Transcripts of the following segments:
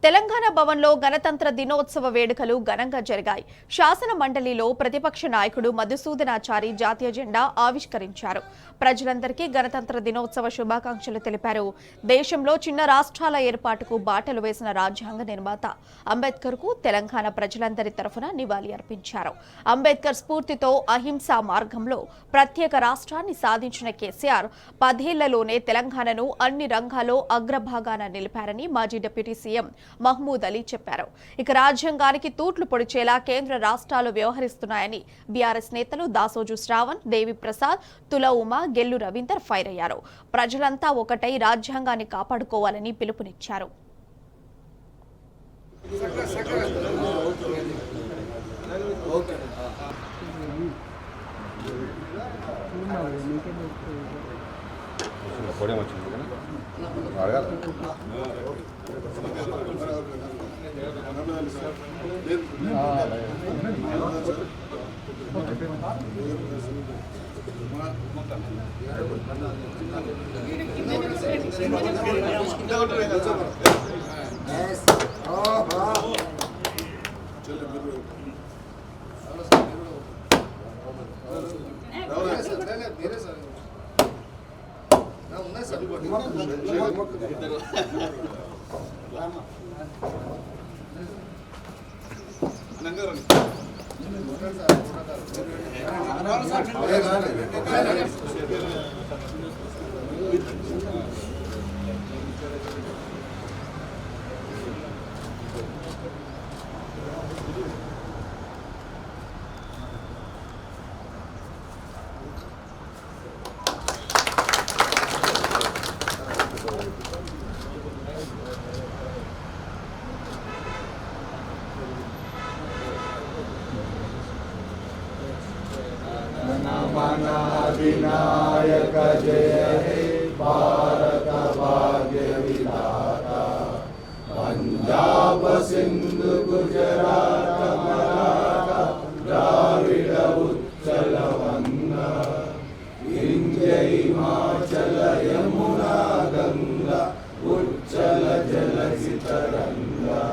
తెలంగాణ భవన్లో గణతంత్ర దినోత్సవ వేడుకలు ఘనంగా జరిగాయి. శాసన మండలిలో ప్రతిపక్ష నాయకుడు మధుసూదనాచారి జాతీయ జెండా ఆవిష్కరించారు. ప్రజలందరికీ గణతంత్ర దినోత్సవ శుభాకాంక్షలు తెలిపారు. దేశంలో చిన్న రాష్ట్రాల ఏర్పాటుకు బాటలు వేసిన రాజ్యాంగ నిర్మాత అంబేద్కర్కు తెలంగాణ ప్రజలందరి తరఫున నివాళి అర్పించారు. అంబేద్కర్ స్ఫూర్తితో అహింసా మార్గంలో ప్రత్యేక రాష్ట్రాన్ని సాధించిన కేసీఆర్ 10 ఏళ్లలోనే తెలంగాణను అన్ని రంగాల్లో అగ్రభాగాన నిలిపారని మాజీ డిప్యూటీ సీఎం మహమూద్ అలీ చెప్పారు. ఇక రాజ్యాంగానికి తూట్లు పొడిచేలా కేంద్ర రాష్ట్రాలు వ్యవహరిస్తున్నాయని బీఆర్ఎస్ నేతలు దాసోజు శ్రావణ్, దేవి ప్రసాద్, తుల ఉమా, గెల్లు రవీందర్ ఫైర్ అయ్యారు. ప్రజలంతా ఒకటై రాజ్యాంగాన్ని కాపాడుకోవాలని పిలుపునిచ్చారు. विनायक जय हे भारत भाग्य विधाता पंजाब सिंधु गुजरात मराठा द्राविड उत्कल वंगा विंध्य हिमाचल यमुना गंगा उच्चल जलधि तरंगा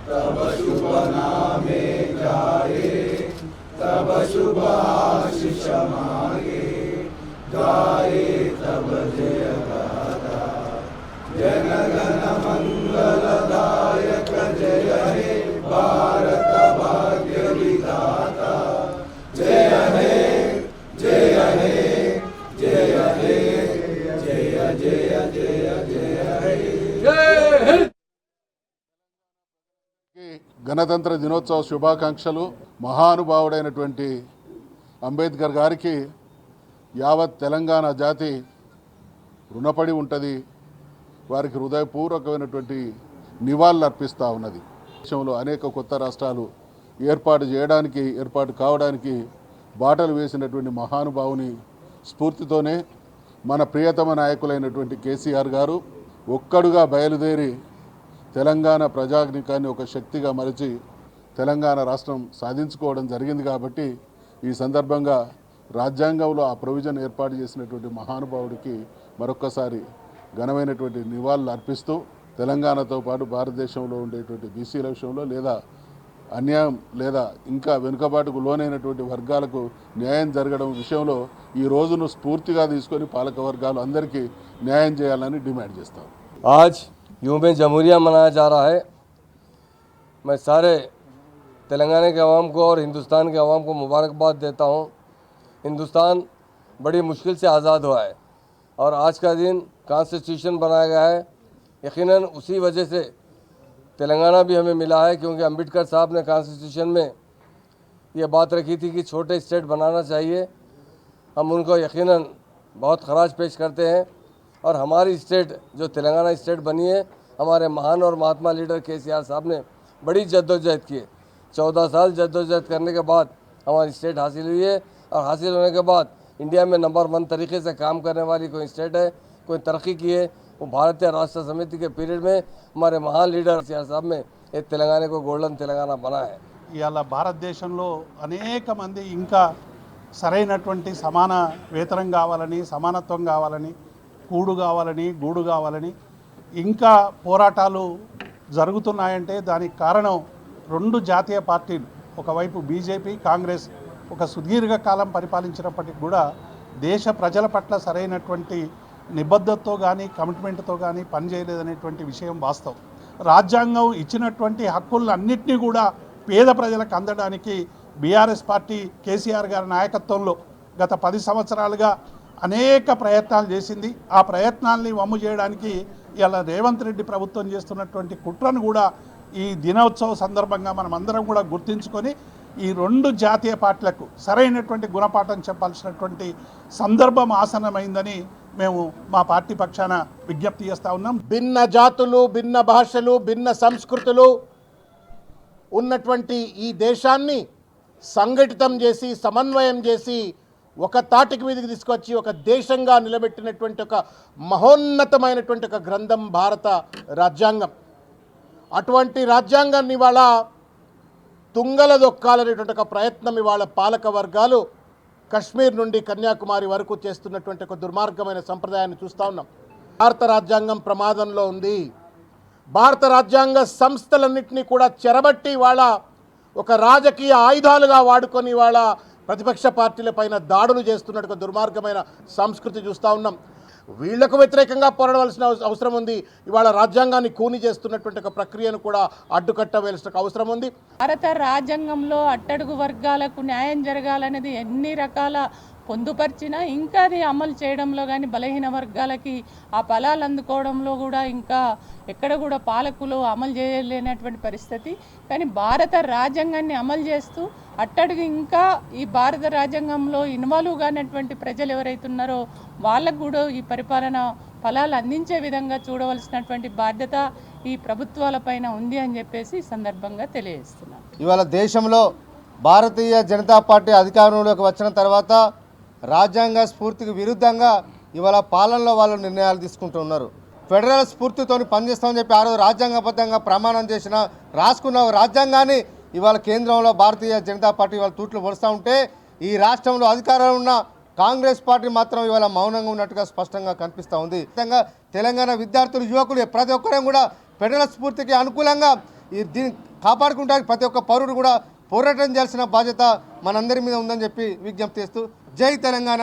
तब शुभ नामे जाए तब शुभ आशीष मांगे गाए तब जय गाथा जन गण मंगलदायक जय हे भारत भाग्य विधाता जय हे जय हे जय हे जय जय जय जय हे గణతంత్ర దినోత్సవ శుభాకాంక్షలు. మహానుభావుడైనటువంటి అంబేద్కర్ గారికి యావత్ తెలంగాణ జాతి రుణపడి ఉంటుంది. వారికి హృదయపూర్వకమైనటువంటి నివాళులు అర్పిస్తూ ఉన్నది. దేశంలో అనేక కొత్త రాష్ట్రాలు ఏర్పాటు కావడానికి బాటలు వేసినటువంటి మహానుభావుని స్ఫూర్తితోనే మన ప్రియతమ నాయకులైనటువంటి కేసీఆర్ గారు ఒక్కడుగా బయలుదేరి తెలంగాణ ప్రజానికాన్ని ఒక శక్తిగా మలిచి తెలంగాణ రాష్ట్రం సాధించుకోవడం జరిగింది. కాబట్టి ఈ సందర్భంగా రాజ్యాంగంలో ఆ ప్రొవిజన్ ఏర్పాటు చేసినటువంటి మహానుభావుడికి మరొక్కసారి ఘనమైనటువంటి నివాళులు అర్పిస్తూ తెలంగాణతో పాటు భారతదేశంలో ఉండేటువంటి బీసీల విషయంలో లేదా అన్యాయం లేదా ఇంకా వెనుకబాటుకు లోనైనటువంటి వర్గాలకు న్యాయం జరగడం విషయంలో ఈ రోజును స్ఫూర్తిగా తీసుకొని పాలక వర్గాలు అందరికీ న్యాయం చేయాలని డిమాండ్ చేస్తాం. यूं में जमहूरिया मनाया जा रहा है। मैं सारे तेलंगाना के अवाम को और हिंदुस्तान के अवाम को मुबारकबाद देता हूं। हिंदुस्तान बड़ी मुश्किल से आज़ाद हुआ है और आज का दिन कॉन्स्टिट्यूशन बनाया गया है। यकीनन उसी वजह से तेलंगाना भी हमें मिला है, क्योंकि अम्बेडकर साहब ने कॉन्स्टिट्यूशन में ये बात रखी थी कि छोटे स्टेट बनाना चाहिए। हम उनको यकीनन बहुत खराज पेश करते हैं और हमारी स्टेट जो तेलंगाना स्टेट बनी है, हमारे महान और महात्मा लीडर केसीआर साहब ने बड़ी जद्दोजहद की है। 14 साल जद्दोजहद करने के बाद हमारी स्टेट हासिल हुई है और हासिल होने के बाद इंडिया में नंबर 1 तरीके से काम करने वाली कोई स्टेट है, कोई तरक्की की है, वो भारतीय राष्ट्र समिति के पीरियड में हमारे महान लीडर केसीआर साहब ने ये तेलंगाना को गोल्डन तेलंगाना बना है। ఇవాళ భారతదేశంలో అనేక మంది ఇంకా సరైనటువంటి సమాన వేతనం కావాలని, సమానత్వం కావాలని, కూడు కావాలని, గూడు కావాలని ఇంకా పోరాటాలు జరుగుతున్నాయంటే దానికి కారణం రెండు జాతీయ పార్టీలు, ఒకవైపు బీజేపీ, కాంగ్రెస్ ఒక సుదీర్ఘకాలం పరిపాలించినప్పటికీ కూడా దేశ ప్రజల పట్ల సరైనటువంటి నిబద్ధతతో కానీ కమిట్మెంట్తో కానీ పనిచేయలేదనేటువంటి విషయం వాస్తవం. రాజ్యాంగం ఇచ్చినటువంటి హక్కులన్నింటినీ కూడా పేద ప్రజలకు అందడానికి బీఆర్ఎస్ పార్టీ కేసీఆర్ గారి నాయకత్వంలో గత 10 సంవత్సరాలుగా అనేక ప్రయత్నాలు చేసింది. ఆ ప్రయత్నాల్ని వమ్ము చేయడానికి ఇలా రేవంత్ రెడ్డి ప్రభుత్వం చేస్తున్నటువంటి కుట్రను కూడా ఈ దినోత్సవ సందర్భంగా మనం అందరం కూడా గుర్తించుకొని ఈ రెండు జాతీయ పార్టీలకు సరైనటువంటి గుణపాఠం చెప్పాల్సినటువంటి సందర్భం ఆసన్నమైందని మేము మా పార్టీ పక్షాన విజ్ఞప్తి చేస్తూ ఉన్నాం. భిన్న జాతులు, భిన్న భాషలు, భిన్న సంస్కృతులు ఉన్నటువంటి ఈ దేశాన్ని సంఘటితం చేసి సమన్వయం చేసి ఒక తాటికి మీదకి తీసుకొచ్చి ఒక దేశంగా నిలబెట్టినటువంటి ఒక మహోన్నతమైనటువంటి ఒక గ్రంథం భారత రాజ్యాంగం. అటువంటి రాజ్యాంగాన్ని ఇవాళ తుంగల దొక్కాలనేటువంటి ఒక ప్రయత్నం ఇవాళ పాలక వర్గాలు కశ్మీర్ నుండి కన్యాకుమారి వరకు చేస్తున్నటువంటి ఒక దుర్మార్గమైన సంప్రదాయాన్ని చూస్తూ ఉన్నాం. భారత రాజ్యాంగం ప్రమాదంలో ఉంది. భారత రాజ్యాంగ సంస్థలన్నింటినీ కూడా చెరబట్టి ఇవాళ ఒక రాజకీయ ఆయుధాలుగా వాడుకొని ఇవాళ ప్రతిపక్ష పార్టీల పైన దాడులు చేస్తున్నట్టు దుర్మార్గమైన సంస్కృతి చూస్తూ ఉన్నాం. వీళ్లకు వ్యతిరేకంగా పోరాడవలసిన అవసరం ఉంది. ఇవాళ రాజ్యాంగాన్ని కూని చేస్తున్నటువంటి ఒక ప్రక్రియను కూడా అడ్డుకట్టవలసిన అవసరం ఉంది. భారత రాజ్యాంగంలో అట్టడుగు వర్గాలకు న్యాయం జరగాలనేది ఎన్ని రకాల పొందుపరిచినా ఇంకా అది అమలు చేయడంలో కానీ బలహీన వర్గాలకి ఆ ఫలాలు అందుకోవడంలో కూడా ఇంకా ఎక్కడ కూడా పాలకులు అమలు చేయలేనటువంటి పరిస్థితి. కానీ భారత రాజ్యాంగాన్ని అమలు చేస్తూ అట్టడుగు ఇంకా ఈ భారత రాజ్యాంగంలో ఇన్వాల్వ్ కానటువంటి ప్రజలు ఎవరైతున్నారో వాళ్ళకు కూడా ఈ పరిపాలన ఫలాలు అందించే విధంగా చూడవలసినటువంటి బాధ్యత ఈ ప్రభుత్వాలపైన ఉంది అని చెప్పేసి ఈ సందర్భంగా తెలియజేస్తున్నాను. ఇవాళ దేశంలో భారతీయ జనతా పార్టీ అధికారంలోకి వచ్చిన తర్వాత రాజ్యాంగ స్ఫూర్తికి విరుద్ధంగా ఇవాళ పాలనలో వాళ్ళు నిర్ణయాలు తీసుకుంటున్నారు. ఫెడరల్ స్ఫూర్తితో పనిచేస్తామని చెప్పి ఆ రోజు రాజ్యాంగబద్ధంగా ప్రమాణం చేసిన రాసుకున్న రాజ్యాంగాన్ని ఇవాళ కేంద్రంలో భారతీయ జనతా పార్టీ ఇవాళ తూట్లు పొడుస్తూ ఉంటే ఈ రాష్ట్రంలో అధికారంలో ఉన్న కాంగ్రెస్ పార్టీ మాత్రం ఇవాళ మౌనంగా ఉన్నట్టుగా స్పష్టంగా కనిపిస్తూ ఉంది. ఖచ్చితంగా తెలంగాణ విద్యార్థులు, యువకులు ప్రతి ఒక్కరం కూడా ఫెడరల్ స్ఫూర్తికి అనుకూలంగా దీన్ని కాపాడుకుంటానికి ప్రతి ఒక్క పౌరుడు కూడా పోరాటం చేయాల్సిన బాధ్యత మనందరి మీద ఉందని చెప్పి విజ్ఞప్తి చేస్తూ జై తెలంగాణ.